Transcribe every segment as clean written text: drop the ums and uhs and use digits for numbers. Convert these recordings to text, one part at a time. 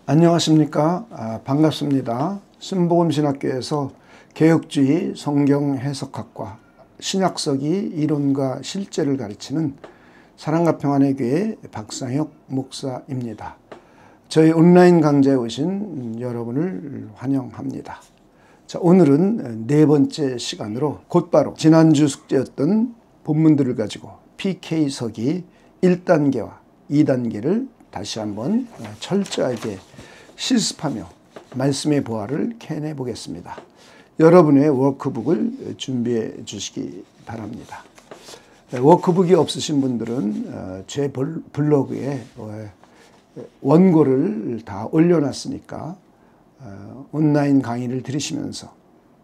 안녕하십니까. 반갑습니다. 신복음신학교에서 개혁주의 성경해석학과 신약서기 이론과 실제를 가르치는 사랑과 평안의 교회 박상혁 목사입니다. 저희 온라인 강좌에 오신 여러분을 환영합니다. 자, 오늘은 네 번째 시간으로 곧바로 지난주 숙제였던 본문들을 가지고 PK서기 1단계와 2단계를 다시 한번 철저하게 실습하며 말씀의 보화를 캐내 보겠습니다. 여러분의 워크북을 준비해 주시기 바랍니다. 워크북이 없으신 분들은 제 블로그에 원고를 다 올려놨으니까 온라인 강의를 들으시면서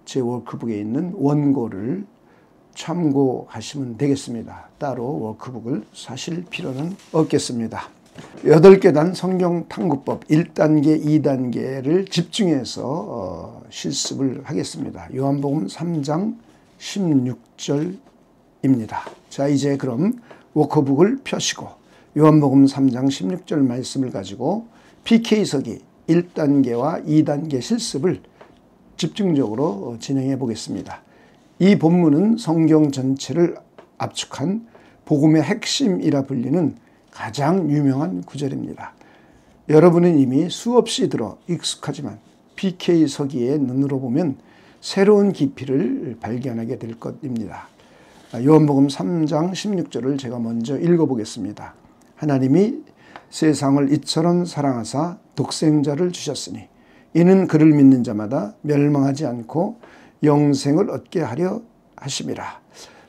제 워크북에 있는 원고를 참고하시면 되겠습니다. 따로 워크북을 사실 필요는 없겠습니다. 8계단 성경 탐구법 1단계, 2단계를 집중해서 실습을 하겠습니다. 요한복음 3장 16절입니다. 자, 이제 그럼 워크북을 펴시고 요한복음 3장 16절 말씀을 가지고 PK서기 1단계와 2단계 실습을 집중적으로 진행해 보겠습니다. 이 본문은 성경 전체를 압축한 복음의 핵심이라 불리는 가장 유명한 구절입니다. 여러분은 이미 수없이 들어 익숙하지만 PK서기의 눈으로 보면 새로운 깊이를 발견하게 될 것입니다. 요한복음 3장 16절을 제가 먼저 읽어보겠습니다. 하나님이 세상을 이처럼 사랑하사 독생자를 주셨으니 이는 그를 믿는 자마다 멸망하지 않고 영생을 얻게 하려 하심이라.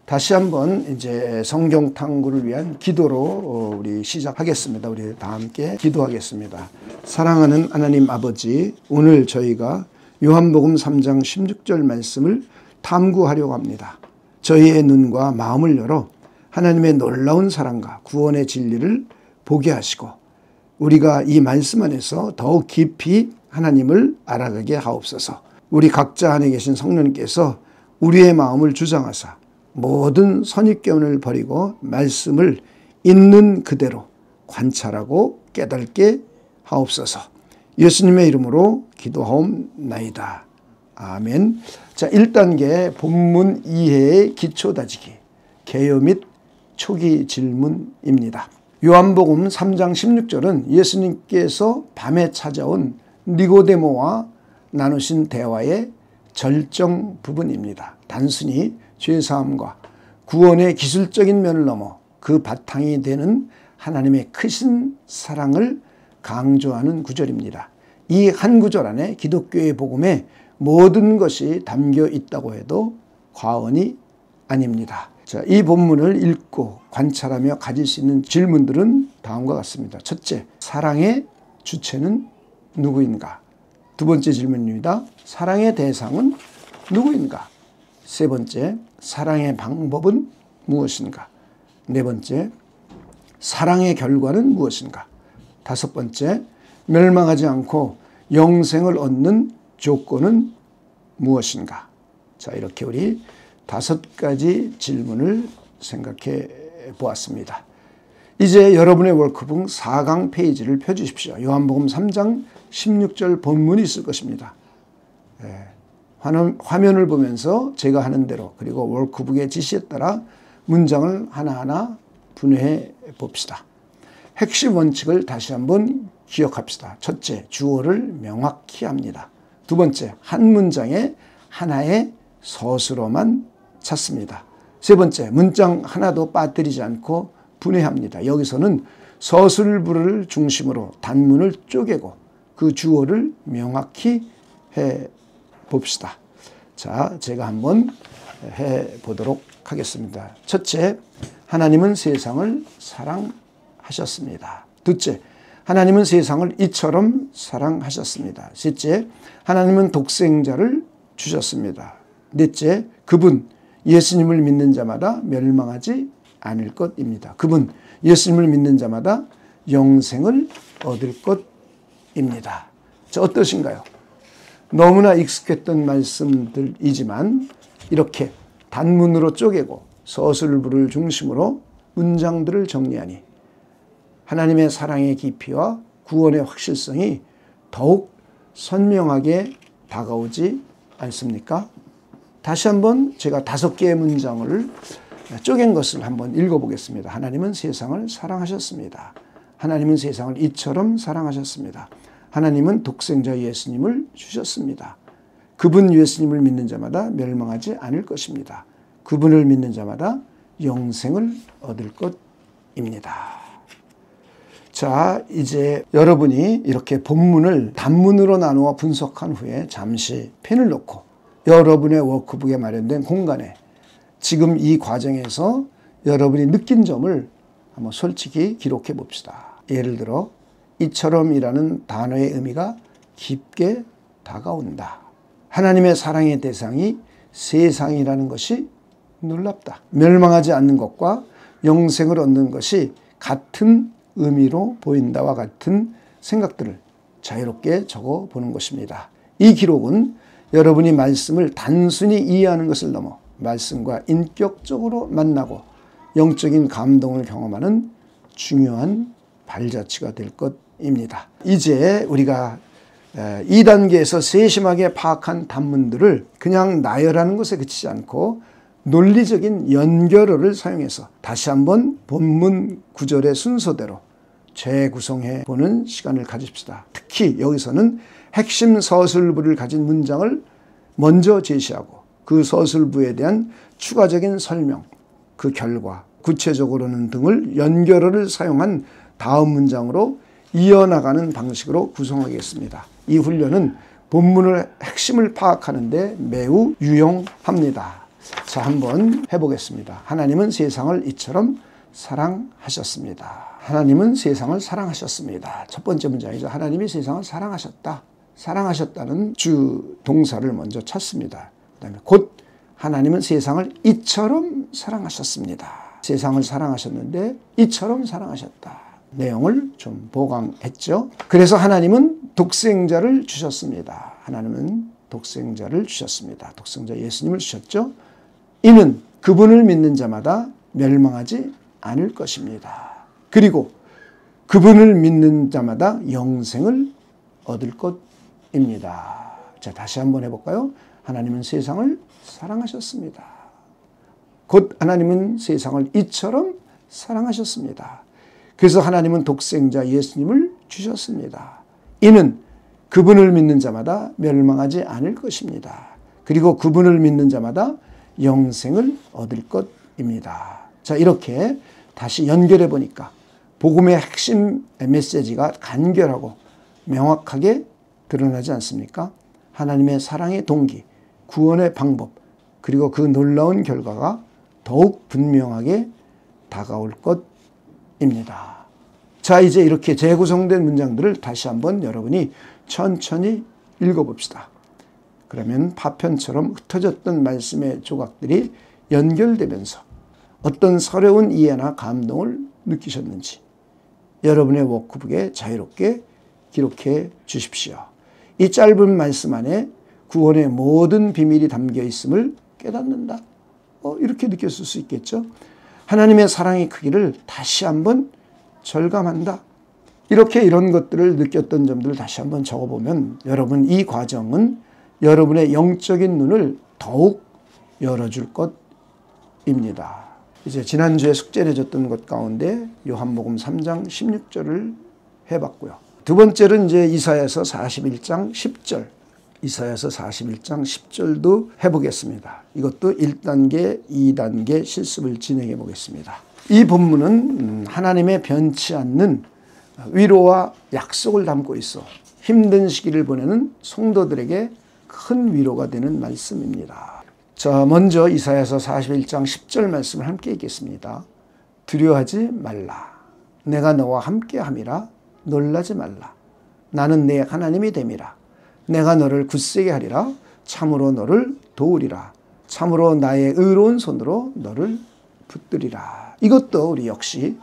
다시 한번 이제 성경 탐구를 위한 기도로 우리 시작하겠습니다. 우리 다 함께 기도하겠습니다. 사랑하는 하나님 아버지, 오늘 저희가 요한복음 3장 16절 말씀을 탐구하려고 합니다. 저희의 눈과 마음을 열어 하나님의 놀라운 사랑과 구원의 진리를 보게 하시고 우리가 이 말씀 안에서 더욱 깊이 하나님을 알아가게 하옵소서. 우리 각자 안에 계신 성령님께서 우리의 마음을 주장하사 모든 선입견을 버리고 말씀을 있는 그대로 관찰하고 깨닫게 하옵소서. 예수님의 이름으로 기도하옵나이다. 아멘. 자, 1단계 본문 이해의 기초 다지기, 개요 및 초기 질문입니다. 요한복음 3장 16절은 예수님께서 밤에 찾아온 니고데모와 나누신 대화의 절정 부분입니다. 단순히 죄사함과 구원의 기술적인 면을 넘어 그 바탕이 되는 하나님의 크신 사랑을 강조하는 구절입니다. 이 한 구절 안에 기독교의 복음에 모든 것이 담겨 있다고 해도 과언이 아닙니다. 자, 이 본문을 읽고 관찰하며 가질 수 있는 질문들은 다음과 같습니다. 첫째, 사랑의 주체는 누구인가? 두 번째 질문입니다. 사랑의 대상은 누구인가? 세 번째, 사랑의 방법은 무엇인가? 네 번째, 사랑의 결과는 무엇인가? 다섯 번째, 멸망하지 않고 영생을 얻는 조건은 무엇인가? 자, 이렇게 우리 5가지 질문을 생각해 보았습니다. 이제 여러분의 워크북 4강 페이지를 펴주십시오. 요한복음 3장 16절 본문이 있을 것입니다. 화면을 보면서 제가 하는 대로 그리고 워크북의 지시에 따라 문장을 하나하나 분해해 봅시다. 핵심 원칙을 다시 한번 기억합시다. 첫째, 주어를 명확히 합니다. 두 번째, 한 문장에 하나의 서술어만 찾습니다. 세 번째, 문장 하나도 빠뜨리지 않고 분해합니다. 여기서는 서술부를 중심으로 단문을 쪼개고 그 주어를 명확히 해 봅시다. 자, 제가 한번 해 보도록 하겠습니다. 첫째, 하나님은 세상을 사랑하셨습니다. 둘째, 하나님은 세상을 이처럼 사랑하셨습니다. 셋째, 하나님은 독생자를 주셨습니다. 넷째, 그분 예수님을 믿는 자마다 멸망하지 않을 것입니다. 그분 예수님을 믿는 자마다 영생을 얻을 것입니다. 자, 어떠신가요? 너무나 익숙했던 말씀들이지만 이렇게 단문으로 쪼개고 서술부를 중심으로 문장들을 정리하니 하나님의 사랑의 깊이와 구원의 확실성이 더욱 선명하게 다가오지 않습니까? 다시 한번 제가 5개의 문장을 쪼갠 것을 한번 읽어보겠습니다. 하나님은 세상을 사랑하셨습니다. 하나님은 세상을 이처럼 사랑하셨습니다. 하나님은 독생자 예수님을 주셨습니다. 그분 예수님을 믿는 자마다 멸망하지 않을 것입니다. 그분을 믿는 자마다 영생을 얻을 것입니다. 자, 이제 여러분이 이렇게 본문을 단문으로 나누어 분석한 후에 잠시 펜을 놓고 여러분의 워크북에 마련된 공간에 지금 이 과정에서 여러분이 느낀 점을 한번 솔직히 기록해 봅시다. 예를 들어 이처럼이라는 단어의 의미가 깊게 다가온다. 하나님의 사랑의 대상이 세상이라는 것이 놀랍다. 멸망하지 않는 것과 영생을 얻는 것이 같은 의미로 보인다와 같은 생각들을 자유롭게 적어보는 것입니다. 이 기록은 여러분이 말씀을 단순히 이해하는 것을 넘어 말씀과 인격적으로 만나고 영적인 감동을 경험하는 중요한 발자취가 될 것입니다. 이제 우리가 2단계에서 세심하게 파악한 단문들을 그냥 나열하는 것에 그치지 않고 논리적인 연결어를 사용해서 다시 한번 본문 구절의 순서대로 재구성해 보는 시간을 가집시다. 특히 여기서는 핵심 서술부를 가진 문장을 먼저 제시하고 그 서술부에 대한 추가적인 설명, 그 결과, 구체적으로는 등을 연결어를 사용한 다음 문장으로 이어나가는 방식으로 구성하겠습니다. 이 훈련은 본문의 핵심을 파악하는 데 매우 유용합니다. 자, 한번 해보겠습니다. 하나님은 세상을 이처럼 사랑하셨습니다. 하나님은 세상을 사랑하셨습니다. 첫 번째 문장이죠. 하나님이 세상을 사랑하셨다. 사랑하셨다는 주 동사를 먼저 찾습니다. 그다음에 곧 하나님은 세상을 이처럼 사랑하셨습니다. 세상을 사랑하셨는데 이처럼 사랑하셨다. 내용을 좀 보강했죠. 그래서 하나님은 독생자를 주셨습니다. 하나님은 독생자를 주셨습니다. 독생자 예수님을 주셨죠. 이는 그분을 믿는 자마다 멸망하지 않을 것입니다. 그리고 그분을 믿는 자마다 영생을 얻을 것입니다. 자, 다시 한번 해볼까요? 하나님은 세상을 사랑하셨습니다. 곧 하나님은 세상을 이처럼 사랑하셨습니다. 그래서 하나님은 독생자 예수님을 주셨습니다. 이는 그분을 믿는 자마다 멸망하지 않을 것입니다. 그리고 그분을 믿는 자마다 영생을 얻을 것입니다. 자, 이렇게 다시 연결해 보니까 복음의 핵심 메시지가 간결하고 명확하게 드러나지 않습니까? 하나님의 사랑의 동기, 구원의 방법, 그리고 그 놀라운 결과가 더욱 분명하게 다가올 것입니다. 자, 이제 이렇게 재구성된 문장들을 다시 한번 여러분이 천천히 읽어봅시다. 그러면 파편처럼 흩어졌던 말씀의 조각들이 연결되면서 어떤 서러운 이해나 감동을 느끼셨는지 여러분의 워크북에 자유롭게 기록해 주십시오. 이 짧은 말씀 안에 구원의 모든 비밀이 담겨 있음을 깨닫는다. 이렇게 느꼈을 수 있겠죠. 하나님의 사랑의 크기를 다시 한번 절감한다. 이렇게 이런 것들을 느꼈던 점들을 다시 한번 적어보면 여러분 이 과정은 여러분의 영적인 눈을 더욱 열어줄 것입니다. 이제 지난주에 숙제를 해줬던 것 가운데 요한복음 3장 16절을 해봤고요. 두 번째는 이제 이사야서 41장 10절. 이사야서 41장 10절도 해보겠습니다. 이것도 1단계, 2단계 실습을 진행해 보겠습니다. 이 본문은 하나님의 변치 않는 위로와 약속을 담고 있어 힘든 시기를 보내는 성도들에게 큰 위로가 되는 말씀입니다. 자, 먼저 이사야서 41장 10절 말씀을 함께 읽겠습니다. 두려워하지 말라. 내가 너와 함께 함이라. 놀라지 말라. 나는 내 하나님이 됨이라. 내가 너를 굳세게 하리라. 참으로 너를 도우리라. 참으로 나의 의로운 손으로 너를 붙들이라. 이것도 우리 역시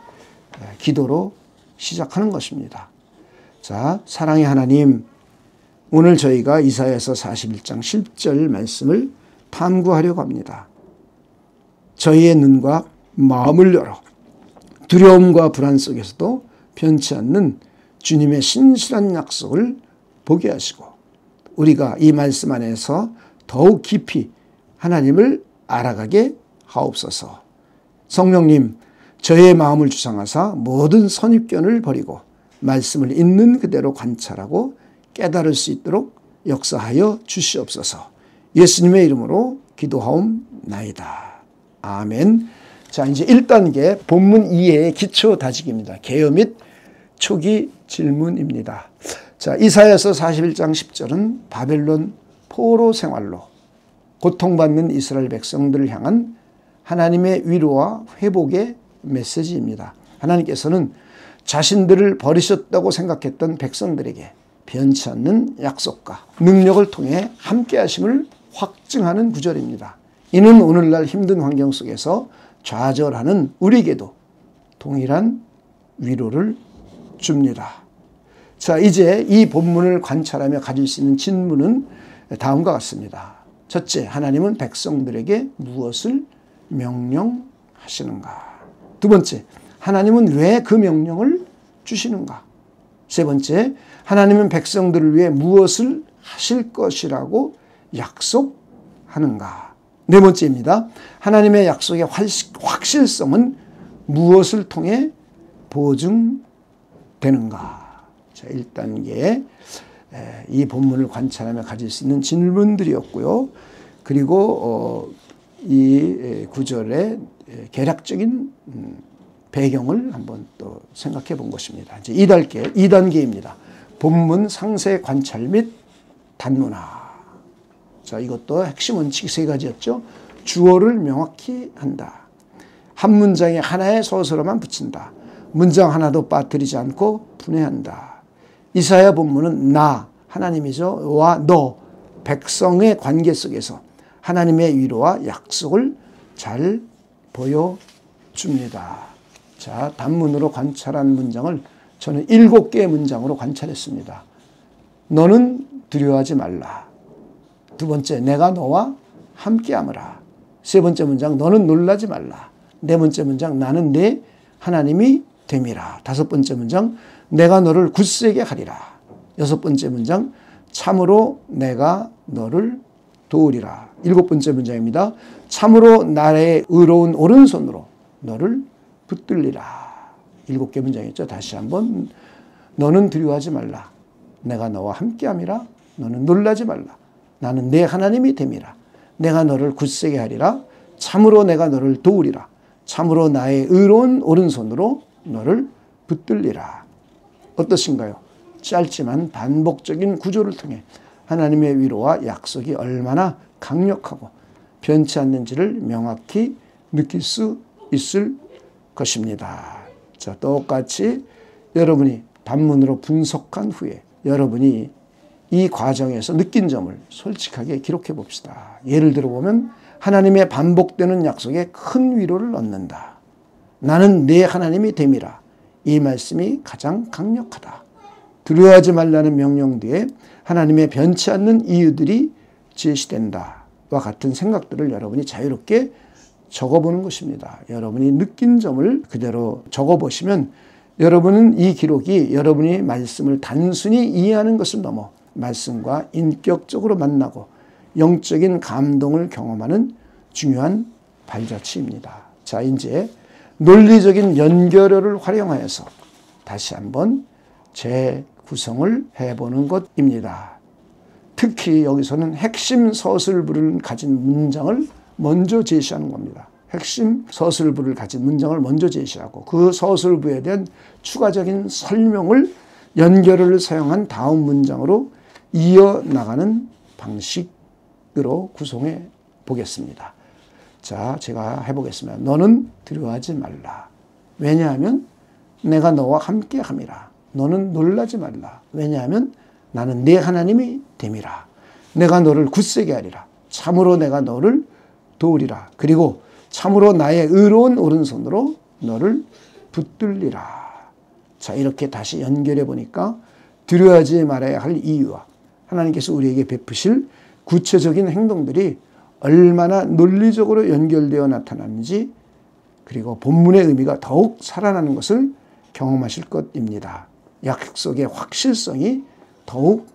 기도로 시작하는 것입니다. 자, 사랑의 하나님, 오늘 저희가 이사야서 41장 10절 말씀을 탐구하려고 합니다. 저희의 눈과 마음을 열어 두려움과 불안 속에서도 변치 않는 주님의 신실한 약속을 보게 하시고 우리가 이 말씀 안에서 더욱 깊이 하나님을 알아가게 하옵소서. 성령님, 저의 마음을 주장하사 모든 선입견을 버리고 말씀을 있는 그대로 관찰하고 깨달을 수 있도록 역사하여 주시옵소서. 예수님의 이름으로 기도하옵나이다. 아멘. 자, 이제 1단계 본문 이해의 기초 다지기입니다. 개요 및 초기 질문입니다. 자, 이사야서 41장 10절은 바벨론 포로 생활로 고통받는 이스라엘 백성들을 향한 하나님의 위로와 회복의 메시지입니다. 하나님께서는 자신들을 버리셨다고 생각했던 백성들에게 변치 않는 약속과 능력을 통해 함께하심을 확증하는 구절입니다. 이는 오늘날 힘든 환경 속에서 좌절하는 우리에게도 동일한 위로를 줍니다. 자, 이제 이 본문을 관찰하며 가질 수 있는 질문은 다음과 같습니다. 첫째, 하나님은 백성들에게 무엇을 명령하시는가? 두 번째, 하나님은 왜 그 명령을 주시는가? 세 번째, 하나님은 백성들을 위해 무엇을 하실 것이라고 약속하는가? 네 번째입니다. 하나님의 약속의 확실성은 무엇을 통해 보증되는가? 자, 1단계 이 본문을 관찰하며 가질 수 있는 질문들이었고요. 그리고 이 구절의 개략적인 배경을 한번 또 생각해 본 것입니다. 이제 2단계입니다. 본문 상세 관찰 및 단문화. 자, 이것도 핵심 원칙이 세 가지였죠. 주어를 명확히 한다. 한 문장에 하나의 서술어만 붙인다. 문장 하나도 빠뜨리지 않고 분해한다. 이사야 본문은 나, 하나님이죠. 와 너, 백성의 관계 속에서 하나님의 위로와 약속을 잘 보여줍니다. 자, 단문으로 관찰한 문장을 저는 7개의 문장으로 관찰했습니다. 너는 두려워하지 말라. 두 번째, 내가 너와 함께하므라. 세 번째 문장, 너는 놀라지 말라. 네 번째 문장, 나는 네 하나님이 됨이라. 다섯 번째 문장, 내가 너를 굳세게 하리라. 여섯 번째 문장, 참으로 내가 너를 도우리라. 일곱 번째 문장입니다. 참으로 나의 의로운 오른손으로 너를 붙들리라. 7개 문장이죠. 다시 한번, 너는 두려워하지 말라. 내가 너와 함께함이라. 너는 놀라지 말라. 나는 내 하나님이 됨이라. 내가 너를 굳세게 하리라. 참으로 내가 너를 도우리라. 참으로 나의 의로운 오른손으로 너를 붙들리라. 어떠신가요? 짧지만 반복적인 구조를 통해 하나님의 위로와 약속이 얼마나 강력하고 변치 않는지를 명확히 느낄 수 있을 것입니다. 자, 똑같이 여러분이 단문으로 분석한 후에 여러분이 이 과정에서 느낀 점을 솔직하게 기록해 봅시다. 예를 들어 보면 하나님의 반복되는 약속에 큰 위로를 얻는다. 나는 내 하나님이 됨이라. 이 말씀이 가장 강력하다. 두려워하지 말라는 명령 뒤에 하나님의 변치 않는 이유들이 제시된다. 와 같은 생각들을 여러분이 자유롭게 적어보는 것입니다. 여러분이 느낀 점을 그대로 적어보시면 여러분은 이 기록이 여러분이 말씀을 단순히 이해하는 것을 넘어 말씀과 인격적으로 만나고 영적인 감동을 경험하는 중요한 발자취입니다. 자, 이제 논리적인 연결어를 활용하여서 다시 한번 재구성을 해보는 것입니다. 특히 여기서는 핵심 서술부를 가진 문장을 먼저 제시하는 겁니다. 핵심 서술부를 가진 문장을 먼저 제시하고 그 서술부에 대한 추가적인 설명을 연결어를 사용한 다음 문장으로 이어나가는 방식으로 구성해 보겠습니다. 자, 제가 해보겠습니다. 너는 두려워하지 말라. 왜냐하면 내가 너와 함께함이라. 너는 놀라지 말라. 왜냐하면 나는 네 하나님이 됨이라. 내가 너를 굳세게 하리라. 참으로 내가 너를 도우리라. 그리고 참으로 나의 의로운 오른손으로 너를 붙들리라. 자, 이렇게 다시 연결해 보니까 두려워하지 말아야 할 이유와 하나님께서 우리에게 베푸실 구체적인 행동들이 얼마나 논리적으로 연결되어 나타나는지, 그리고 본문의 의미가 더욱 살아나는 것을 경험하실 것입니다. 약속의 확실성이 더욱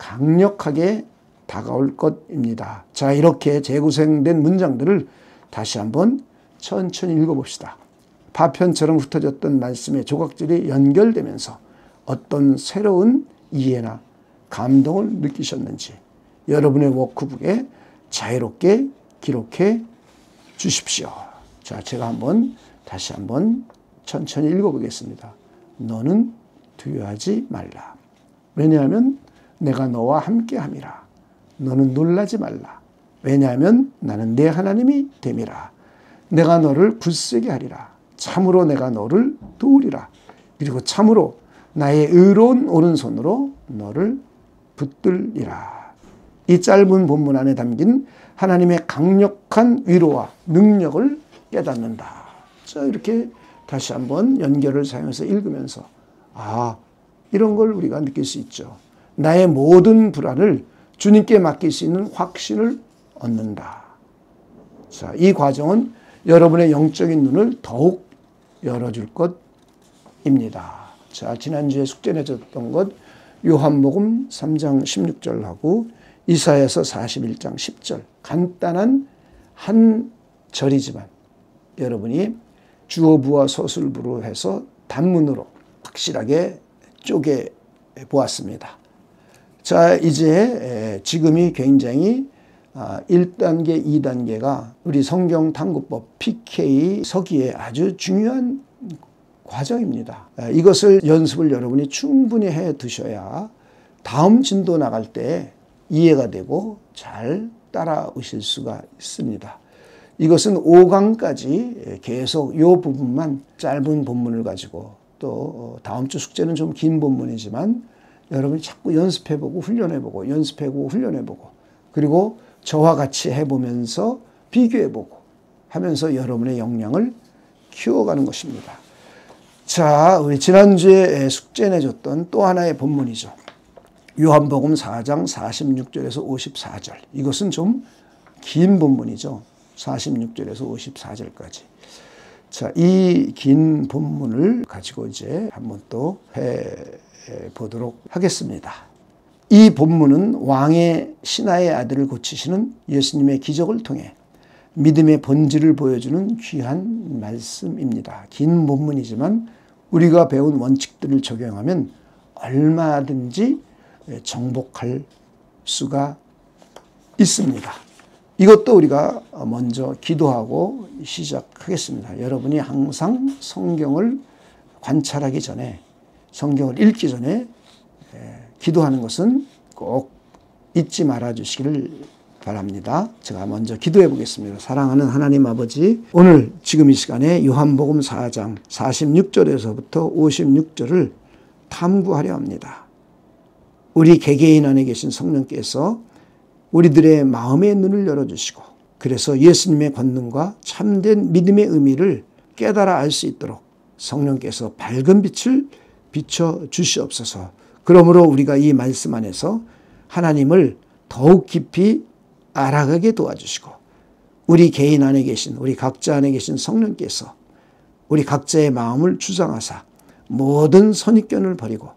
강력하게 다가올 것입니다. 자, 이렇게 재구성된 문장들을 다시 한번 천천히 읽어봅시다. 파편처럼 흩어졌던 말씀의 조각들이 연결되면서 어떤 새로운 이해나 감동을 느끼셨는지 여러분의 워크북에 자유롭게 기록해 주십시오. 자, 제가 다시 한번 천천히 읽어보겠습니다. 너는 두려워하지 말라. 왜냐하면 내가 너와 함께함이라. 너는 놀라지 말라. 왜냐하면 나는 내 하나님이 됨이라. 내가 너를 굳세게 하리라. 참으로 내가 너를 도우리라. 그리고 참으로 나의 의로운 오른손으로 너를 붙들리라. 이 짧은 본문 안에 담긴 하나님의 강력한 위로와 능력을 깨닫는다. 자, 이렇게 다시 한번 연결을 사용해서 읽으면서 이런 걸 우리가 느낄 수 있죠. 나의 모든 불안을 주님께 맡길 수 있는 확신을 얻는다. 자, 이 과정은 여러분의 영적인 눈을 더욱 열어줄 것입니다. 자, 지난주에 숙제 내줬던 것 요한복음 3장 16절하고 이사야서 41장 10절 간단한 한 절이지만 여러분이 주어부와 서술부로 해서 단문으로 확실하게 쪼개 보았습니다. 자, 이제 지금이 굉장히 1단계, 2단계가 우리 성경 탐구법 PK 서기에 아주 중요한 과정입니다. 이것을 연습을 여러분이 충분히 해 두셔야 다음 진도 나갈 때 이해가 되고 잘 따라오실 수가 있습니다. 이것은 5강까지 계속 이 부분만 짧은 본문을 가지고 또 다음 주 숙제는 좀 긴 본문이지만 여러분이 자꾸 연습해보고 훈련해보고 연습해보고 훈련해보고 그리고 저와 같이 해보면서 비교해보고 하면서 여러분의 역량을 키워가는 것입니다. 자, 우리 지난주에 숙제 내줬던 또 하나의 본문이죠. 요한복음 4장 46절에서 54절. 이것은 좀 긴 본문이죠. 46절에서 54절까지. 자, 이 긴 본문을 가지고 이제 한번 또 해보도록 하겠습니다. 이 본문은 왕의 신하의 아들을 고치시는 예수님의 기적을 통해 믿음의 본질을 보여주는 귀한 말씀입니다. 긴 본문이지만 우리가 배운 원칙들을 적용하면 얼마든지 정복할 수가 있습니다. 이것도 우리가 먼저 기도하고 시작하겠습니다. 여러분이 항상 성경을 관찰하기 전에 성경을 읽기 전에 기도하는 것은 꼭 잊지 말아 주시기를 바랍니다. 제가 먼저 기도해 보겠습니다. 사랑하는 하나님 아버지, 오늘 지금 이 시간에 요한복음 4장 46절에서부터 56절을 탐구하려 합니다. 우리 개개인 안에 계신 성령께서 우리들의 마음의 눈을 열어주시고 그래서 예수님의 권능과 참된 믿음의 의미를 깨달아 알 수 있도록 성령께서 밝은 빛을 비춰 주시옵소서. 그러므로 우리가 이 말씀 안에서 하나님을 더욱 깊이 알아가게 도와주시고 우리 개인 안에 계신 우리 각자 안에 계신 성령께서 우리 각자의 마음을 주장하사 모든 선입견을 버리고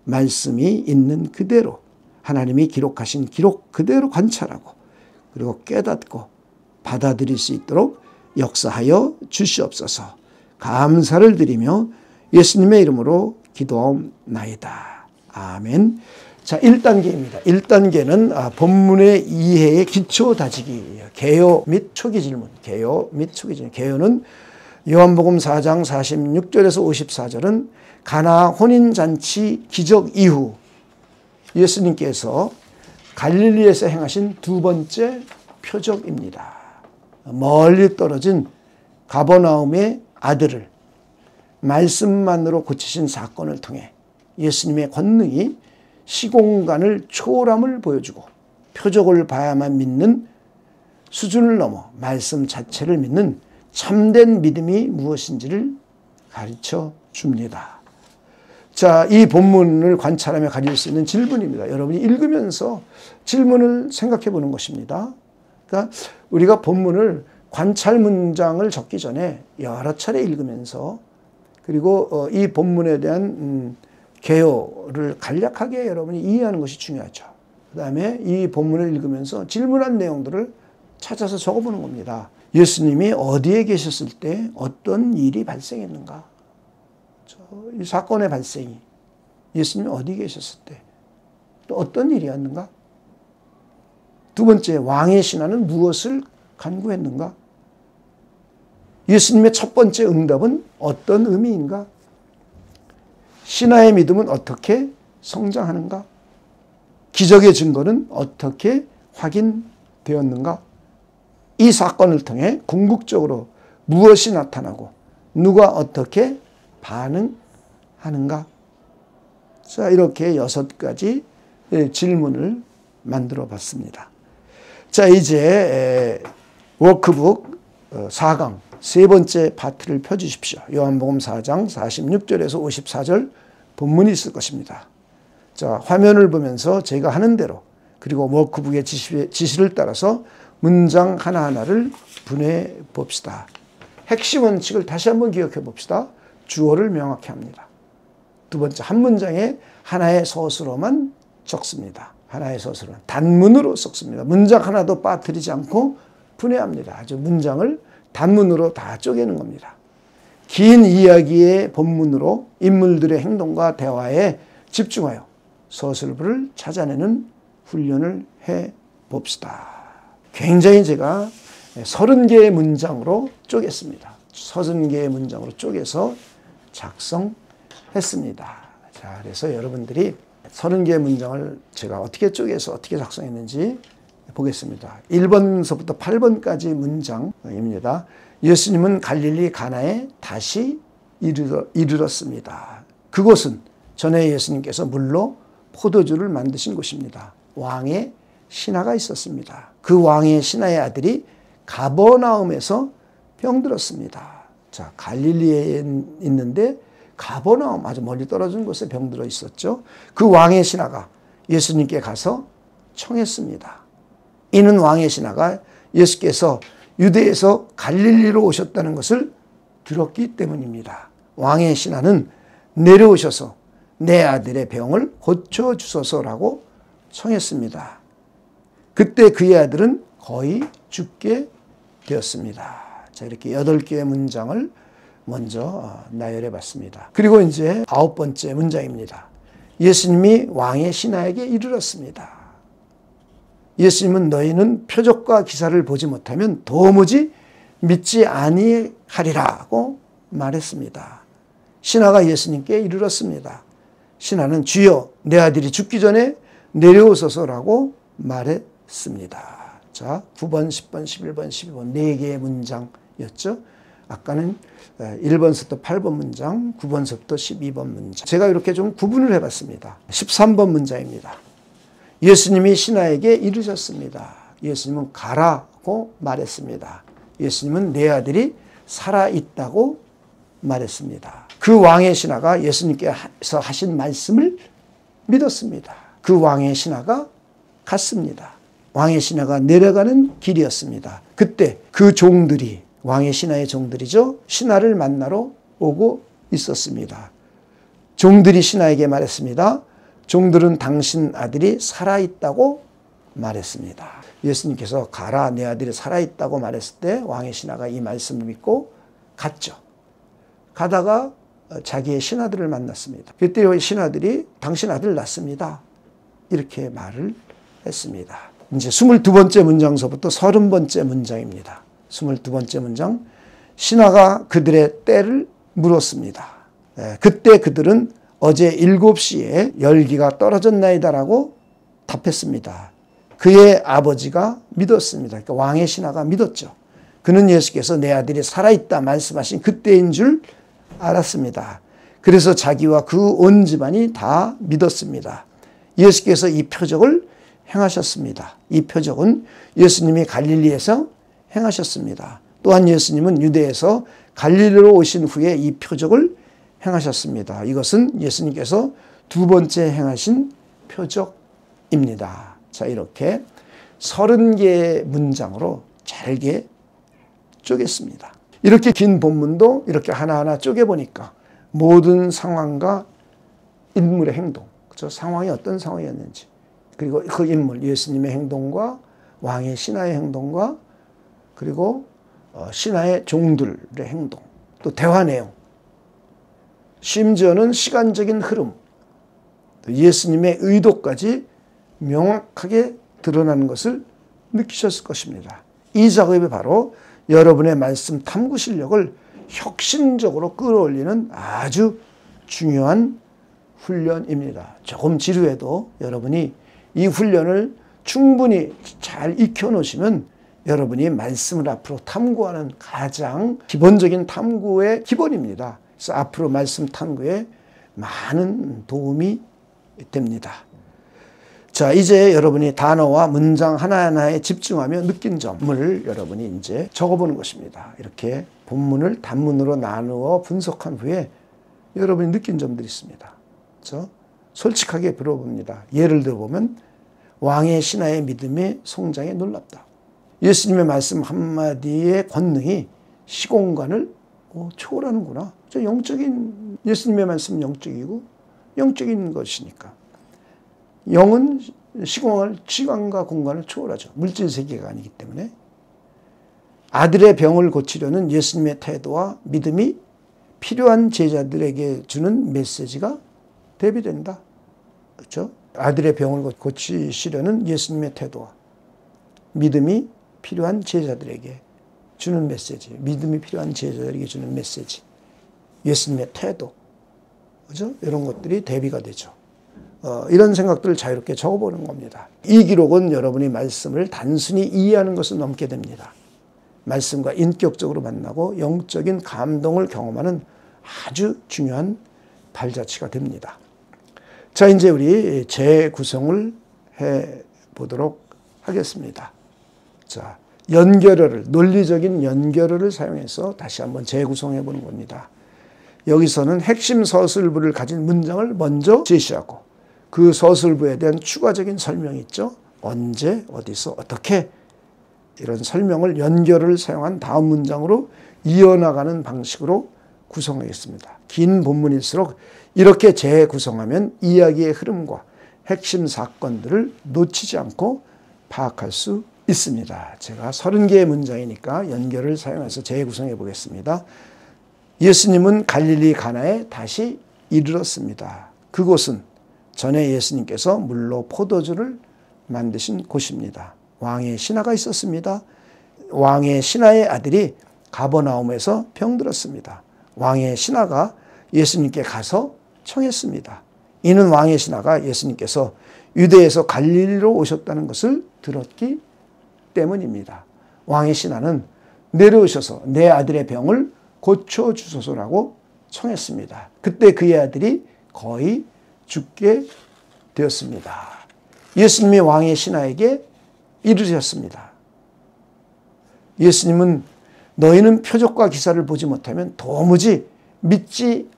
말씀이 있는 그대로 하나님이 기록하신 기록 그대로 관찰하고 그리고 깨닫고 받아들일 수 있도록 역사하여 주시옵소서. 감사를 드리며 예수님의 이름으로 기도하옵나이다. 아멘. 자, 1단계입니다. 1단계는 본문의 이해의 기초 다지기예요. 개요 및 초기 질문. 개요 및 초기 질문. 개요는 요한복음 4장 46절에서 54절은 가나 혼인잔치 기적 이후 예수님께서 갈릴리에서 행하신 두 번째 표적입니다. 멀리 떨어진 가버나움의 아들을 말씀만으로 고치신 사건을 통해 예수님의 권능이 시공간을 초월함을 보여주고 표적을 봐야만 믿는 수준을 넘어 말씀 자체를 믿는 참된 믿음이 무엇인지를 가르쳐 줍니다. 자, 이 본문을 관찰하며 가질 수 있는 질문입니다. 여러분이 읽으면서 질문을 생각해 보는 것입니다. 그러니까 우리가 본문을 관찰 문장을 적기 전에 여러 차례 읽으면서 그리고 이 본문에 대한 개요를 간략하게 여러분이 이해하는 것이 중요하죠. 그 다음에 이 본문을 읽으면서 질문한 내용들을 찾아서 적어보는 겁니다. 예수님이 어디에 계셨을 때 어떤 일이 발생했는가? 이 사건의 발생이 예수님이 어디 계셨을 때 또 어떤 일이었는가? 두 번째, 왕의 신하는 무엇을 간구했는가? 예수님의 첫 번째 응답은 어떤 의미인가? 신하의 믿음은 어떻게 성장하는가? 기적의 증거는 어떻게 확인되었는가? 이 사건을 통해 궁극적으로 무엇이 나타나고 누가 어떻게 반응하는가? 자, 이렇게 6가지 질문을 만들어 봤습니다. 자, 이제 워크북 4강 세 번째 파트를 펴주십시오. 요한복음 4장 46절에서 54절 본문이 있을 것입니다. 자, 화면을 보면서 제가 하는 대로 그리고 워크북의 지시를 따라서 문장 하나하나를 분해해 봅시다. 핵심 원칙을 다시 한번 기억해 봅시다. 주어를 명확히 합니다. 두 번째, 한 문장에 하나의 서술어만 적습니다. 하나의 서술어. 단문으로 섞습니다. 문장 하나도 빠뜨리지 않고 분해합니다. 아주 문장을 단문으로 다 쪼개는 겁니다. 긴 이야기의 본문으로 인물들의 행동과 대화에 집중하여 서술부를 찾아내는 훈련을 해 봅시다. 굉장히 제가 30개의 문장으로 쪼갰습니다. 30개의 문장으로 쪼개서 작성했습니다. 자, 그래서 여러분들이 30개의 문장을 제가 어떻게 쪼개서 어떻게 작성했는지 보겠습니다. 1번서부터 8번까지 문장입니다. 예수님은 갈릴리 가나에 다시 이르렀습니다. 그곳은 전에 예수님께서 물로 포도주를 만드신 곳입니다. 왕의 신하가 있었습니다. 그 왕의 신하의 아들이 가버나움에서 병들었습니다. 자, 갈릴리에 있는데 가버나움, 아주 멀리 떨어진 곳에 병들어 있었죠. 그 왕의 신하가 예수님께 가서 청했습니다. 이는 왕의 신하가 예수께서 유대에서 갈릴리로 오셨다는 것을 들었기 때문입니다. 왕의 신하는 내려오셔서 내 아들의 병을 고쳐주소서라고 청했습니다. 그때 그의 아들은 거의 죽게 되었습니다. 자, 이렇게 8개의 문장을 먼저 나열해 봤습니다. 그리고 이제 9번째 문장입니다. 예수님이 왕의 신하에게 이르렀습니다. 예수님은 너희는 표적과 기사를 보지 못하면 도무지 믿지 아니하리라고 말했습니다. 신하가 예수님께 이르렀습니다. 신하는 주여 내 아들이 죽기 전에 내려오소서라고 말했습니다. 자, 9번, 10번, 11번, 12번 4개의 문장이었죠. 아까는 1번서부터 8번 문장, 9번서부터 12번 문장. 제가 이렇게 좀 구분을 해봤습니다. 13번 문장입니다. 예수님이 신하에게 이르셨습니다. 예수님은 가라고 말했습니다. 예수님은 내 아들이 살아있다고 말했습니다. 그 왕의 신하가 예수님께서 하신 말씀을 믿었습니다. 그 왕의 신하가 갔습니다. 왕의 신하가 내려가는 길이었습니다. 그때 그 종들이, 왕의 신하의 종들이죠, 신하를 만나러 오고 있었습니다. 종들이 신하에게 말했습니다. 종들은 당신 아들이 살아있다고 말했습니다. 예수님께서 가라, 내 아들이 살아있다고 말했을 때 왕의 신하가 이 말씀을 믿고 갔죠. 가다가 자기의 신하들을 만났습니다. 그때 신하들이 당신 아들 낳습니다. 이렇게 말을 했습니다. 이제 22번째 문장서부터 30번째 문장입니다. 22번째 문장. 신하가 그들의 때를 물었습니다. 그때 그들은 어제 7시에 열기가 떨어졌나이다라고 답했습니다. 그의 아버지가 믿었습니다. 그러니까 왕의 신하가 믿었죠. 그는 예수께서 내 아들이 살아있다 말씀하신 그때인 줄 알았습니다. 그래서 자기와 그 온 집안이 다 믿었습니다. 예수께서 이 표적을 행하셨습니다. 이 표적은 예수님이 갈릴리에서 행하셨습니다. 또한 예수님은 유대에서 갈릴리로 오신 후에 이 표적을 행하셨습니다. 이것은 예수님께서 2번째 행하신 표적입니다. 자, 이렇게 30개의 문장으로 잘게 쪼갰습니다. 이렇게 긴 본문도 이렇게 하나하나 쪼개보니까 모든 상황과 인물의 행동, 그렇죠? 상황이 어떤 상황이었는지, 그리고 그 인물 예수님의 행동과 왕의 신하의 행동과 그리고 신하의 종들의 행동, 또 대화 내용, 심지어는 시간적인 흐름, 예수님의 의도까지 명확하게 드러나는 것을 느끼셨을 것입니다. 이 작업이 바로 여러분의 말씀 탐구 실력을 혁신적으로 끌어올리는 아주 중요한 훈련입니다. 조금 지루해도 여러분이 이 훈련을 충분히 잘 익혀놓으시면 여러분이 말씀을 앞으로 탐구하는 가장 기본적인 탐구의 기본입니다. 그래서 앞으로 말씀 탐구에 많은 도움이 됩니다. 자, 이제 여러분이 단어와 문장 하나하나에 집중하며 느낀 점을 여러분이 이제 적어보는 것입니다. 이렇게 본문을 단문으로 나누어 분석한 후에 여러분이 느낀 점들이 있습니다. 그렇죠? 솔직하게 물어봅니다. 예를 들어보면 왕의 신하의 믿음의 성장에 놀랍다. 예수님의 말씀 한마디의 권능이 시공간을 초월하는구나. 영적인 예수님의 말씀은 영적이고 영적인 것이니까. 영은 시간과 공간을 초월하죠. 물질 세계가 아니기 때문에. 아들의 병을 고치려는 예수님의 태도와 믿음이 필요한 제자들에게 주는 메시지가 대비된다. 그렇죠? 아들의 병을 고치시려는 예수님의 태도와 믿음이 필요한 제자들에게 주는 메시지, 믿음이 필요한 제자들에게 주는 메시지, 예수님의 태도, 그죠? 이런 것들이 대비가 되죠. 이런 생각들을 자유롭게 적어보는 겁니다. 이 기록은 여러분이 말씀을 단순히 이해하는 것을 넘게 됩니다. 말씀과 인격적으로 만나고 영적인 감동을 경험하는 아주 중요한 발자취가 됩니다. 자, 이제 우리 재구성을 해보도록 하겠습니다. 자, 연결어를, 논리적인 연결어를 사용해서 다시 한번 재구성해 보는 겁니다. 여기서는 핵심 서술부를 가진 문장을 먼저 제시하고 그 서술부에 대한 추가적인 설명이 있죠. 언제, 어디서, 어떻게 이런 설명을 연결을 사용한 다음 문장으로 이어나가는 방식으로 구성하겠습니다. 긴 본문일수록 이렇게 재구성하면 이야기의 흐름과 핵심 사건들을 놓치지 않고 파악할 수 있습니다. 제가 30개의 문장이니까 연결을 사용해서 재구성해 보겠습니다. 예수님은 갈릴리 가나에 다시 이르렀습니다. 그곳은 전에 예수님께서 물로 포도주를 만드신 곳입니다. 왕의 신하가 있었습니다. 왕의 신하의 아들이 가버나움에서 병들었습니다. 왕의 신하가 예수님께 가서 청했습니다. 이는 왕의 신하가 예수님께서 유대에서 갈릴리로 오셨다는 것을 들었기 때문입니다. 왕의 신하는 내려오셔서 내 아들의 병을 고쳐주소서라고 청했습니다. 그때 그의 아들이 거의 죽게 되었습니다. 예수님이 왕의 신하에게 이르셨습니다. 예수님은 너희는 표적과 기사를 보지 못하면 도무지 믿지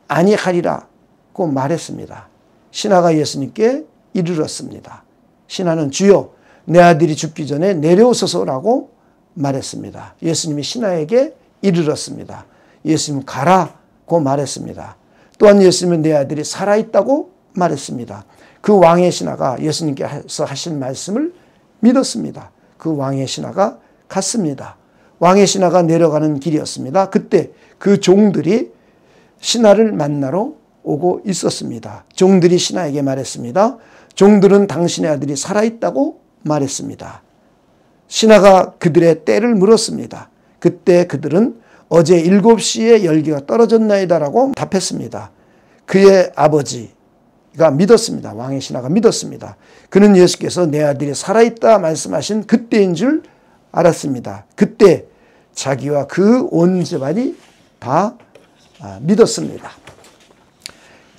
아니하리라고 말했습니다. 신하가 예수님께 이르렀습니다. 신하는 주여 내 아들이 죽기 전에 내려오소서라고 말했습니다. 예수님이 신하에게 이르렀습니다. 예수님은 가라고 말했습니다. 또한 예수님은 내 아들이 살아있다고 말했습니다. 그 왕의 신하가 예수님께서 하신 말씀을 믿었습니다. 그 왕의 신하가 갔습니다. 왕의 신하가 내려가는 길이었습니다. 그때 그 종들이 신하를 만나러 오고 있었습니다. 종들이 신하에게 말했습니다. 종들은 당신의 아들이 살아있다고 말했습니다. 신하가 그들의 때를 물었습니다. 그때 그들은 어제 7시에 열기가 떨어졌나이다라고 답했습니다. 그의 아버지가 믿었습니다. 왕의 신하가 믿었습니다. 그는 예수께서 내 아들이 살아있다 말씀하신 그때인 줄 알았습니다. 그때 자기와 그 온 집안이 다 믿었습니다.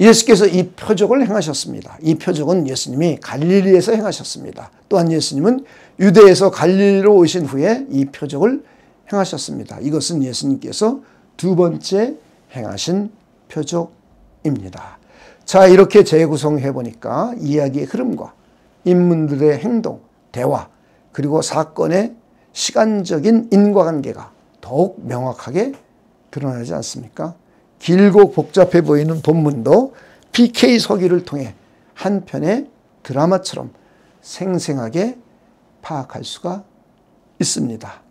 예수께서 이 표적을 행하셨습니다. 이 표적은 예수님이 갈릴리에서 행하셨습니다. 또한 예수님은 유대에서 갈릴리로 오신 후에 이 표적을 행하셨습니다. 이것은 예수님께서 두 번째 행하신 표적입니다. 자, 이렇게 재구성해 보니까 이야기의 흐름과 인물들의 행동, 대화, 그리고 사건의 시간적인 인과관계가 더욱 명확하게 드러나지 않습니까? 길고 복잡해 보이는 본문도 PK 서기를 통해 한 편의 드라마처럼 생생하게 파악할 수가 있습니다.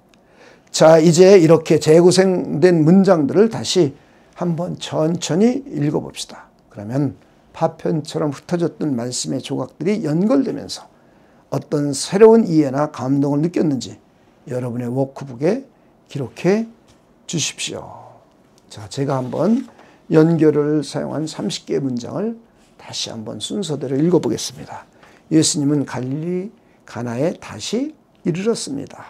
자, 이제 이렇게 재구성된 문장들을 다시 한번 천천히 읽어봅시다. 그러면 파편처럼 흩어졌던 말씀의 조각들이 연결되면서 어떤 새로운 이해나 감동을 느꼈는지 여러분의 워크북에 기록해 주십시오. 자, 제가 한번 연결을 사용한 30개의 문장을 다시 한번 순서대로 읽어보겠습니다. 예수님은 갈릴리 가나에 다시 이르렀습니다.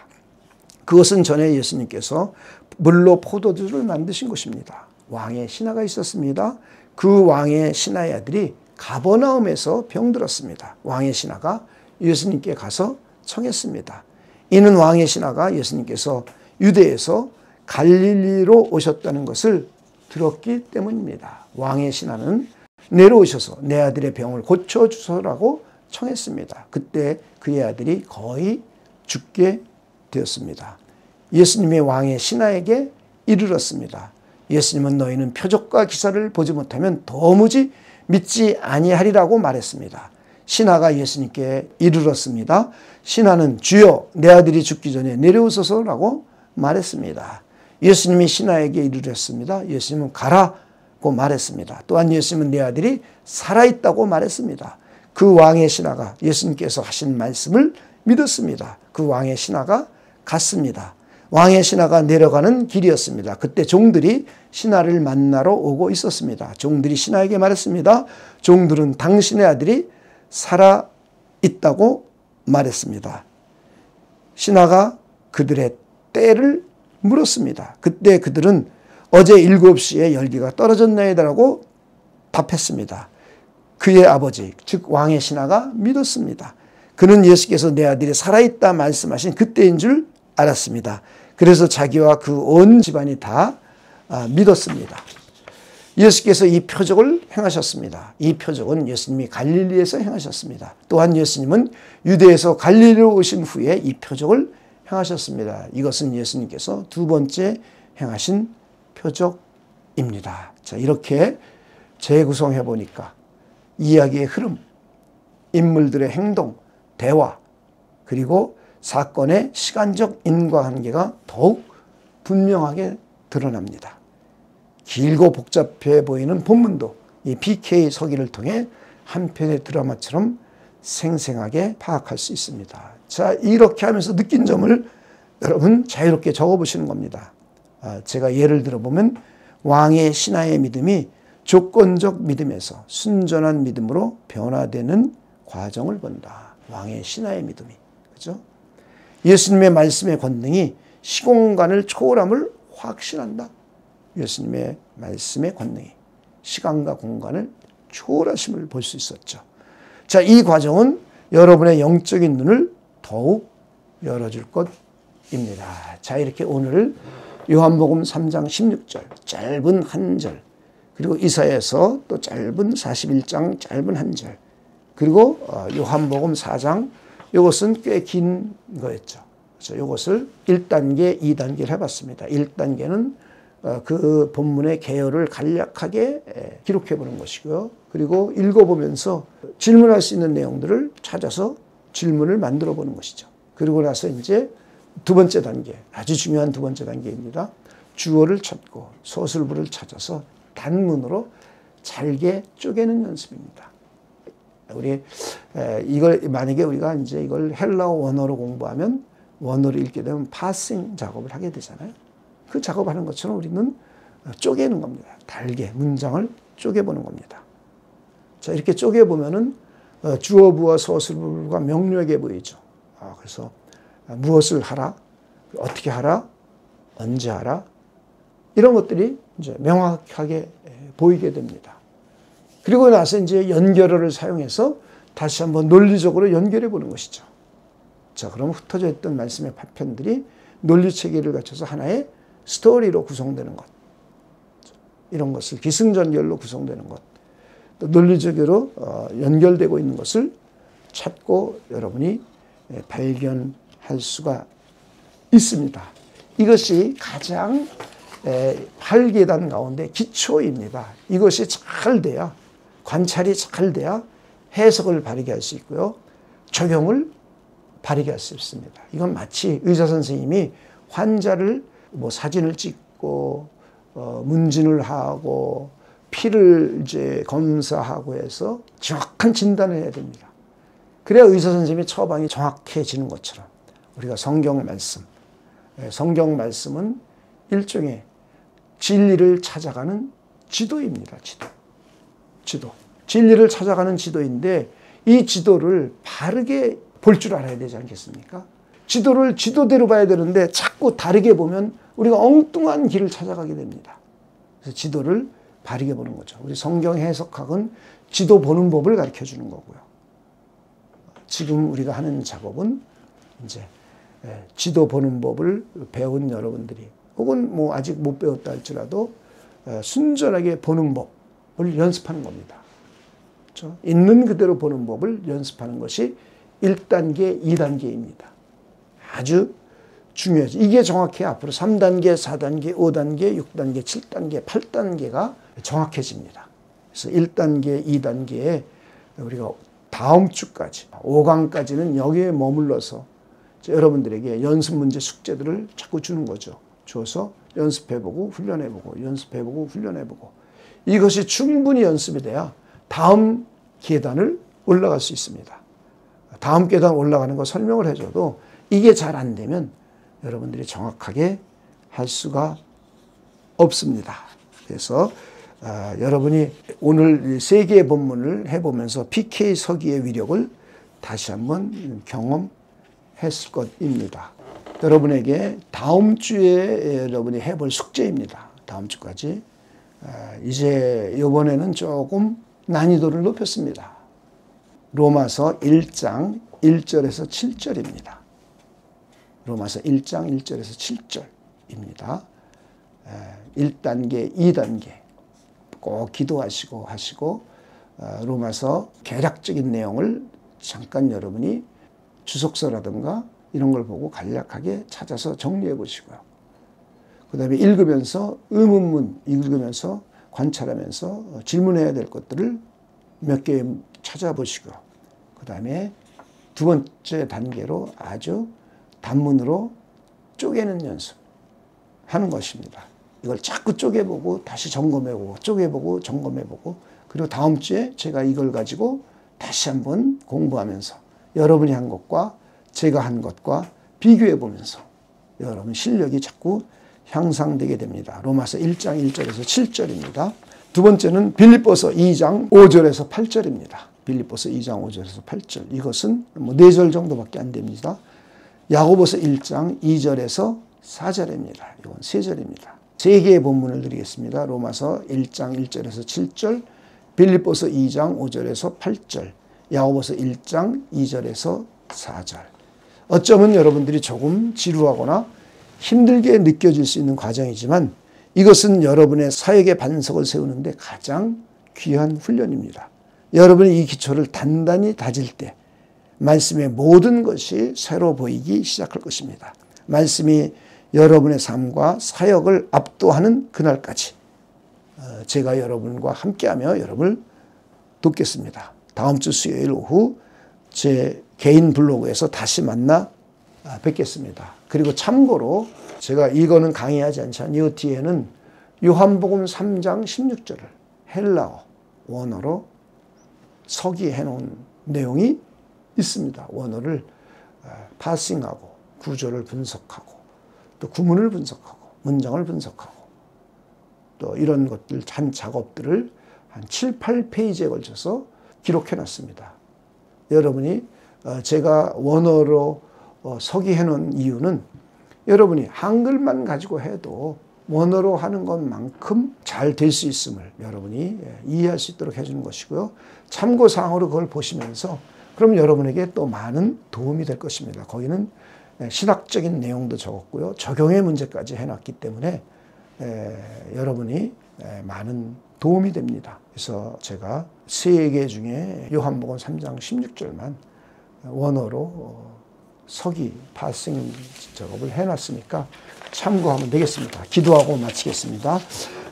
그것은 전에 예수님께서 물로 포도주를 만드신 곳입니다. 왕의 신하가 있었습니다. 그 왕의 신하의 아들이 가버나움에서 병들었습니다. 왕의 신하가 예수님께 가서 청했습니다. 이는 왕의 신하가 예수님께서 유대에서 갈릴리로 오셨다는 것을 들었기 때문입니다. 왕의 신하는 내려오셔서 내 아들의 병을 고쳐주소라고 청했습니다. 그때 그의 아들이 거의 죽게 되었습니다. 예수님이 왕의 신하에게 이르렀습니다. 예수님은 너희는 표적과 기사를 보지 못하면 도무지 믿지 아니하리라고 말했습니다. 신하가 예수님께 이르렀습니다. 신하는 주여 내 아들이 죽기 전에 내려오소서라고 말했습니다. 예수님이 신하에게 이르렀습니다. 예수님은 가라고 말했습니다. 또한 예수님은 내 아들이 살아있다고 말했습니다. 그 왕의 신하가 예수님께서 하신 말씀을 믿었습니다. 그 왕의 신하가 갔습니다. 왕의 신하가 내려가는 길이었습니다. 그때 종들이 신하를 만나러 오고 있었습니다. 종들이 신하에게 말했습니다. 종들은 당신의 아들이 살아있다고 말했습니다. 신하가 그들의 때를 물었습니다. 그때 그들은 어제 7시에 열기가 떨어졌나이다라고 답했습니다. 그의 아버지 즉 왕의 신하가 믿었습니다. 그는 예수께서 내 아들이 살아있다 말씀하신 그때인 줄 알았습니다. 그래서 자기와 그 온 집안이 다 믿었습니다. 예수께서 이 표적을 행하셨습니다. 이 표적은 예수님이 갈릴리에서 행하셨습니다. 또한 예수님은 유대에서 갈릴리로 오신 후에 이 표적을 행하셨습니다. 이것은 예수님께서 두 번째 행하신 표적입니다. 자, 이렇게 재구성해 보니까 이야기의 흐름, 인물들의 행동, 대화, 그리고 사건의 시간적 인과관계가 더욱 분명하게 드러납니다. 길고 복잡해 보이는 본문도 이 BK 서기를 통해 한 편의 드라마처럼 생생하게 파악할 수 있습니다. 자, 이렇게 하면서 느낀 점을 여러분 자유롭게 적어보시는 겁니다. 제가 예를 들어보면 왕의 신하의 믿음이 조건적 믿음에서 순전한 믿음으로 변화되는 과정을 본다. 왕의 신하의 믿음이. 그죠? 예수님의 말씀의 권능이 시공간을 초월함을 확신한다. 예수님의 말씀의 권능이 시간과 공간을 초월하심을 볼 수 있었죠. 자, 이 과정은 여러분의 영적인 눈을 더욱 열어줄 것입니다. 자, 이렇게 오늘 요한복음 3장 16절 짧은 한 절, 그리고 이사야서 또 짧은 41장 짧은 한 절, 그리고 요한복음 4장 이것은 꽤 긴 거였죠. 그래서 이것을 1단계, 2단계를 해봤습니다. 1단계는 그 본문의 개요를 간략하게 기록해 보는 것이고요. 그리고 읽어보면서 질문할 수 있는 내용들을 찾아서 질문을 만들어 보는 것이죠. 그리고 나서 이제 두 번째 단계, 아주 중요한 두 번째 단계입니다. 주어를 찾고 서술부를 찾아서 단문으로 잘게 쪼개는 연습입니다. 우리 이걸 만약에 우리가 이제 이걸 헬라어 원어로 공부하면 원어로 읽게 되면 파싱 작업을 하게 되잖아요. 그 작업하는 것처럼 우리는 쪼개는 겁니다. 달게 문장을 쪼개보는 겁니다. 자, 이렇게 쪼개보면은 주어부와 서술부가 명료하게 보이죠. 그래서 무엇을 하라, 어떻게 하라, 언제 하라, 이런 것들이 이제 명확하게 보이게 됩니다. 그리고 나서 이제 연결어를 사용해서 다시 한번 논리적으로 연결해 보는 것이죠. 자, 그럼 흩어져 있던 말씀의 파편들이 논리 체계를 갖춰서 하나의 스토리로 구성되는 것, 이런 것을 기승전결로 구성되는 것, 또 논리적으로 연결되고 있는 것을 찾고 여러분이 발견할 수가 있습니다. 이것이 가장 8계단 가운데 기초입니다. 이것이 잘 돼야, 관찰이 잘 돼야 해석을 바르게 할 수 있고요. 적용을 발휘할 수 있습니다. 이건 마치 의사 선생님이 환자를 뭐 사진을 찍고 문진을 하고 피를 이제 검사하고 해서 정확한 진단을 해야 됩니다. 그래야 의사 선생님이 처방이 정확해지는 것처럼 우리가 성경 말씀은 일종의 진리를 찾아가는 지도입니다. 지도. 진리를 찾아가는 지도인데 이 지도를 바르게 볼 줄 알아야 되지 않겠습니까? 지도를 지도대로 봐야 되는데 자꾸 다르게 보면 우리가 엉뚱한 길을 찾아가게 됩니다. 그래서 지도를 바르게 보는 거죠. 우리 성경 해석학은 지도 보는 법을 가르쳐 주는 거고요. 지금 우리가 하는 작업은 이제 지도 보는 법을 배운 여러분들이 혹은 뭐 아직 못 배웠다 할지라도 순전하게 보는 법을 연습하는 겁니다. 그렇죠? 있는 그대로 보는 법을 연습하는 것이 1단계, 2단계입니다. 아주 중요하죠. 이게 정확해야 앞으로 3단계, 4단계, 5단계, 6단계, 7단계, 8단계가 정확해집니다. 그래서 1단계, 2단계에 우리가 다음 주까지 5강까지는 여기에 머물러서 여러분들에게 연습 문제 숙제들을 자꾸 주는 거죠. 줘서 연습해보고 훈련해보고 연습해보고 훈련해보고 이것이 충분히 연습이 돼야 다음 계단을 올라갈 수 있습니다. 다음 계단 올라가는 거 설명을 해줘도 이게 잘 안 되면 여러분들이 정확하게 할 수가 없습니다. 그래서 여러분이 오늘 세 개의 본문을 해보면서 PK 서기의 위력을 다시 한번 경험했을 것입니다. 여러분에게 다음 주에 여러분이 해볼 숙제입니다. 다음 주까지. 이제 이번에는 조금 난이도를 높였습니다. 로마서 1장 1절에서 7절입니다. 로마서 1장 1절에서 7절입니다. 1단계, 2단계 꼭 기도하시고 하시고 로마서 개략적인 내용을 잠깐 여러분이 주석서라든가 이런 걸 보고 간략하게 찾아서 정리해 보시고요. 그 다음에 읽으면서 의문문 읽으면서 관찰하면서 질문해야 될 것들을 몇 개 찾아보시고요. 그 다음에 두 번째 단계로 아주 단문으로 쪼개는 연습하는 것입니다. 이걸 자꾸 쪼개보고 다시 점검해보고 쪼개보고 점검해보고 그리고 다음 주에 제가 이걸 가지고 다시 한번 공부하면서 여러분이 한 것과 제가 한 것과 비교해보면서 여러분 실력이 자꾸 향상되게 됩니다. 로마서 1장 1절에서 7절입니다. 두 번째는 빌립보서 2장 5절에서 8절입니다. 빌립보서 2장 5절에서 8절. 이것은 뭐 4절 정도밖에 안 됩니다. 야고보서 1장 2절에서 4절입니다. 이건 3절입니다. 3개의 본문을 드리겠습니다. 로마서 1장 1절에서 7절, 빌립보서 2장 5절에서 8절, 야고보서 1장 2절에서 4절. 어쩌면 여러분들이 조금 지루하거나 힘들게 느껴질 수 있는 과정이지만 이것은 여러분의 사역의 반석을 세우는데 가장 귀한 훈련입니다. 여러분이 이 기초를 단단히 다질 때 말씀의 모든 것이 새로 보이기 시작할 것입니다. 말씀이 여러분의 삶과 사역을 압도하는 그날까지 제가 여러분과 함께하며 여러분을 돕겠습니다. 다음 주 수요일 오후 제 개인 블로그에서 다시 만나 뵙겠습니다. 그리고 참고로 제가 이거는 강의하지 않지만 이 뒤에는 요한복음 3장 16절을 헬라어 원어로 서기해 놓은 내용이 있습니다. 원어를 파싱하고 구조를 분석하고 또 구문을 분석하고 문장을 분석하고 또 이런 것들 한 작업들을 한 7, 8페이지에 걸쳐서 기록해 놨습니다. 여러분이 제가 원어로 서기해 놓은 이유는 여러분이 한글만 가지고 해도 원어로 하는 것만큼 잘 될 수 있음을 여러분이 이해할 수 있도록 해주는 것이고요. 참고사항으로 그걸 보시면서 그럼 여러분에게 또 많은 도움이 될 것입니다. 거기는 신학적인 내용도 적었고요. 적용의 문제까지 해놨기 때문에 여러분이 많은 도움이 됩니다. 그래서 제가 3개 중에 요한복음 3장 16절만 원어로 서기, 파싱 작업을 해놨으니까 참고하면 되겠습니다. 기도하고 마치겠습니다.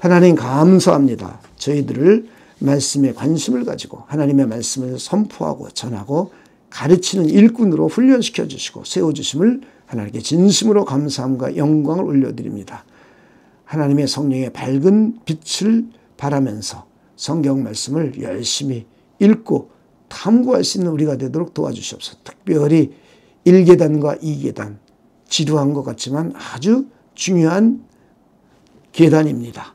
하나님 감사합니다. 저희들을 말씀에 관심을 가지고 하나님의 말씀을 선포하고 전하고 가르치는 일꾼으로 훈련시켜 주시고 세워주심을 하나님께 진심으로 감사함과 영광을 올려드립니다. 하나님의 성령의 밝은 빛을 바라면서 성경 말씀을 열심히 읽고 탐구할 수 있는 우리가 되도록 도와주시옵소서. 특별히 1계단과 2계단, 지루한 것 같지만 아주 중요한 계단입니다.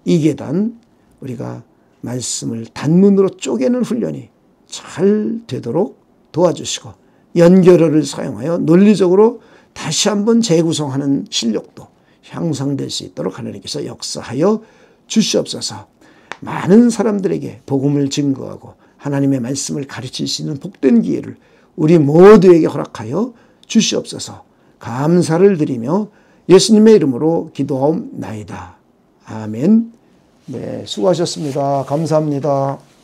2계단, 우리가 말씀을 단문으로 쪼개는 훈련이 잘 되도록 도와주시고 연결어를 사용하여 논리적으로 다시 한번 재구성하는 실력도 향상될 수 있도록 하나님께서 역사하여 주시옵소서. 많은 사람들에게 복음을 증거하고 하나님의 말씀을 가르칠 수 있는 복된 기회를 우리 모두에게 허락하여 주시옵소서. 감사를 드리며 예수님의 이름으로 기도하옵나이다. 아멘. 네, 수고하셨습니다. 감사합니다.